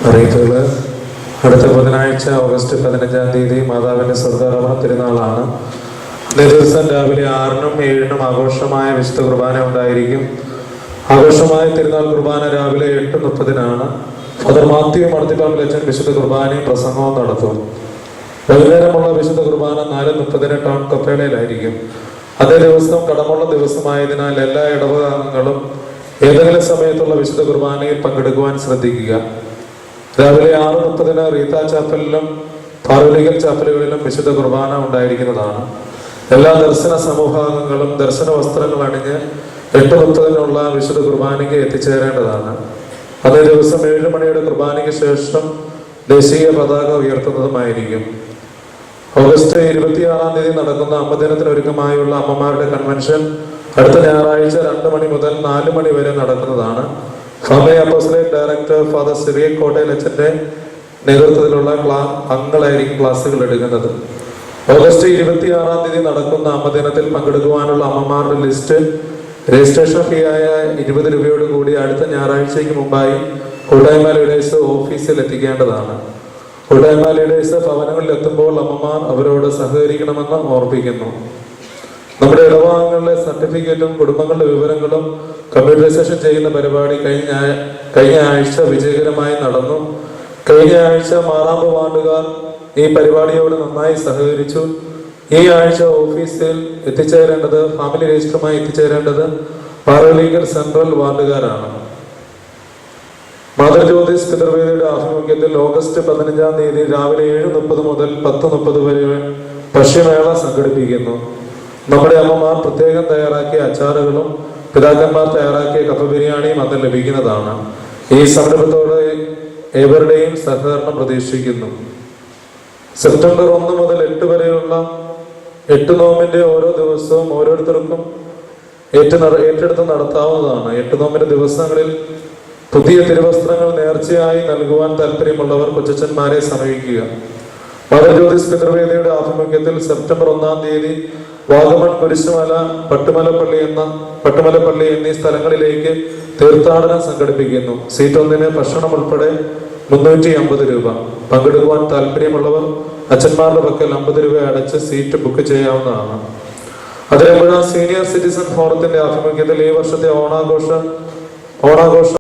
അറിയിപ്പുകൾ. അടുത്ത ബുധനാഴ്ച ഓഗസ്റ്റ് 15 മാതാവിൻ്റെ സ്വർഗ്ഗാരോഹണ തിരുനാളാണ്. അന്നേ ദിവസം രാവിലെ 6-നും 7-നും ആഘോഷമായ വിശുദ്ധ കുർബാന ഉണ്ടായിരിക്കും. ആഘോഷമായ തിരുനാൾ കുർബാന രാവിലെ 8:30 ഫാദർ മാത്യു മടത്തിപ്പാമ്പിലച്ചൻ വിശുദ്ധ കുർബാനയും പ്രസംഗവും നടത്തും. വൈകുന്നേരമുള്ള വിശുദ്ധ കുർബാന 4:30 ടൗൺ കപ്പേളയിലായിരിക്കും. അതേ ദിവസം കടമുള്ള ദിവസമായതിനാൽ എല്ലാ ഇടവകാംഗങ്ങളും ഏതെങ്കിലും സമയത്തുള്ള വിശുദ്ധ കുർബാനയിൽ പങ്കെടുക്കുവാൻ ശ്രദ്ധിക്കുക. രാവിലെ 6:30 റീത്ത ചാപ്പലിലും പാർവലിക്കൽ ചാപ്പലുകളിലും വിശുദ്ധ കുർബാന ഉണ്ടായിരിക്കുന്നതാണ്. എല്ലാ ദർശന സമൂഹാംഗങ്ങളും ദർശന വസ്ത്രങ്ങൾ അണിഞ്ഞ് 8:30 വിശുദ്ധ കുർബാനയ്ക്ക് എത്തിച്ചേരേണ്ടതാണ്. അതേ ദിവസം 7 മണിയുടെ കുർബാനയ്ക്ക് ശേഷം ദേശീയ പതാക ഉയർത്തുന്നതുമായിരിക്കും. ഓഗസ്റ്റ് 26 നടക്കുന്ന അമ്മദിനത്തിന് ഒരുക്കമായുള്ള അമ്മമാരുടെ കൺവെൻഷൻ അടുത്ത ഞായറാഴ്ച 2 മണി മുതൽ 4 മണി വരെ നടക്കുന്നതാണ്. Family apostolate director father Cyril കോട്ടയിലച്ചന്റെ നേതൃത്വത്തിലുള്ള അംഗങ്ങളായിരിക്കും ക്ലാസുകൾ എടുക്കുന്നത്. ഓഗസ്റ്റ് 26 നടക്കുന്ന അമ്മദിനത്തിൽ പങ്കെടുക്കുവാനുള്ള അമ്മമാരുടെ ലിസ്റ്റ് രജിസ്ട്രേഷൻ ഫീ ആയ 20 രൂപയോട് കൂടി അടുത്ത ഞായറാഴ്ചയ്ക്ക് മുമ്പായി കൂട്ടായ്മ ലീഡേഴ്സ് ഓഫീസിൽ എത്തിക്കേണ്ടതാണ്. കൂട്ടായ്മ ലീഡേഴ്സ് ഭവനങ്ങളിൽ എത്തുമ്പോൾ അമ്മമാർ അവരോട് സഹകരിക്കണമെന്ന് ഓർപ്പിക്കുന്നു. നമ്മുടെ ഇടവകങ്ങളിലെ സർട്ടിഫിക്കറ്റും കുടുംബങ്ങളുടെ വിവരങ്ങളും കമ്പ്യൂട്ടറൈസേഷൻ ചെയ്യുന്ന പരിപാടി കഴിഞ്ഞ ആഴ്ച വിജയകരമായി നടന്നു. കഴിഞ്ഞ ആഴ്ച മാറാമ്പ് വാർഡുകാർ ഈ പരിപാടിയോട് നന്നായി സഹകരിച്ചു. ഈ ആഴ്ച ഓഫീസിൽ എത്തിച്ചേരേണ്ടത് ഫാമിലി രജിസ്റ്ററുമായി എത്തിച്ചേരേണ്ടത് പാറലീഗൽ സെൻട്രൽ വാർഡുകാരാണ്. മാതൃ ജ്യോതിസ് പിതൃവേദിയുടെ ആഭിമുഖ്യത്തിൽ ഓഗസ്റ്റ് 15 രാവിലെ 7:30 മുതൽ 10:30 വരെ ഭക്ഷ്യമേള സംഘടിപ്പിക്കുന്നു. നമ്മുടെ അമ്മമാർ പ്രത്യേകം തയ്യാറാക്കിയ അച്ചാറുകളും പിതാക്കന്മാർ തയ്യാറാക്കിയ കപ്പ ബിരിയാണിയും അന്ന് ലഭിക്കുന്നതാണ്. ഈ സംരംഭത്തോടെ ഏവരുടെയും സഹകരണം പ്രതീക്ഷിക്കുന്നു. സെപ്റ്റംബർ 1 മുതൽ 8 വരെയുള്ള 8 നോമ്പിന്റെ ഓരോ ദിവസവും ഓരോരുത്തർക്കും ഏറ്റെടുത്ത് നടത്താവുന്നതാണ്. 8 നോമ്പിന്റെ ദിവസങ്ങളിൽ പുതിയ തിരുവസ്ത്രങ്ങൾ നേർച്ചയായി നൽകുവാൻ താല്പര്യമുള്ളവർ കൊച്ചച്ചന്മാരെ സമീപിക്കുക. മാതൃ ജ്യോതിസ് പിതൃവേദിയുടെ ആഭിമുഖ്യത്തിൽ സെപ്റ്റംബർ 1 വാഗമൺ, കുരിശുമല, പട്ടുമലപ്പള്ളി എന്നീ സ്ഥലങ്ങളിലേക്ക് തീർത്ഥാടനം സംഘടിപ്പിക്കുന്നു. സീറ്റ് 1 ഭക്ഷണം ഉൾപ്പെടെ 350 രൂപ. പങ്കെടുക്കുവാൻ താല്പര്യമുള്ളവർ അച്ഛന്മാരുടെ പക്കൽ 50 രൂപ അടച്ച് സീറ്റ് ബുക്ക് ചെയ്യാവുന്നതാണ്. അതിരമ്പുഴ സീനിയർ സിറ്റിസൺ ഫോറത്തിന്റെ ആഭിമുഖ്യത്തിൽ ഈ വർഷത്തെ ഓണാഘോഷ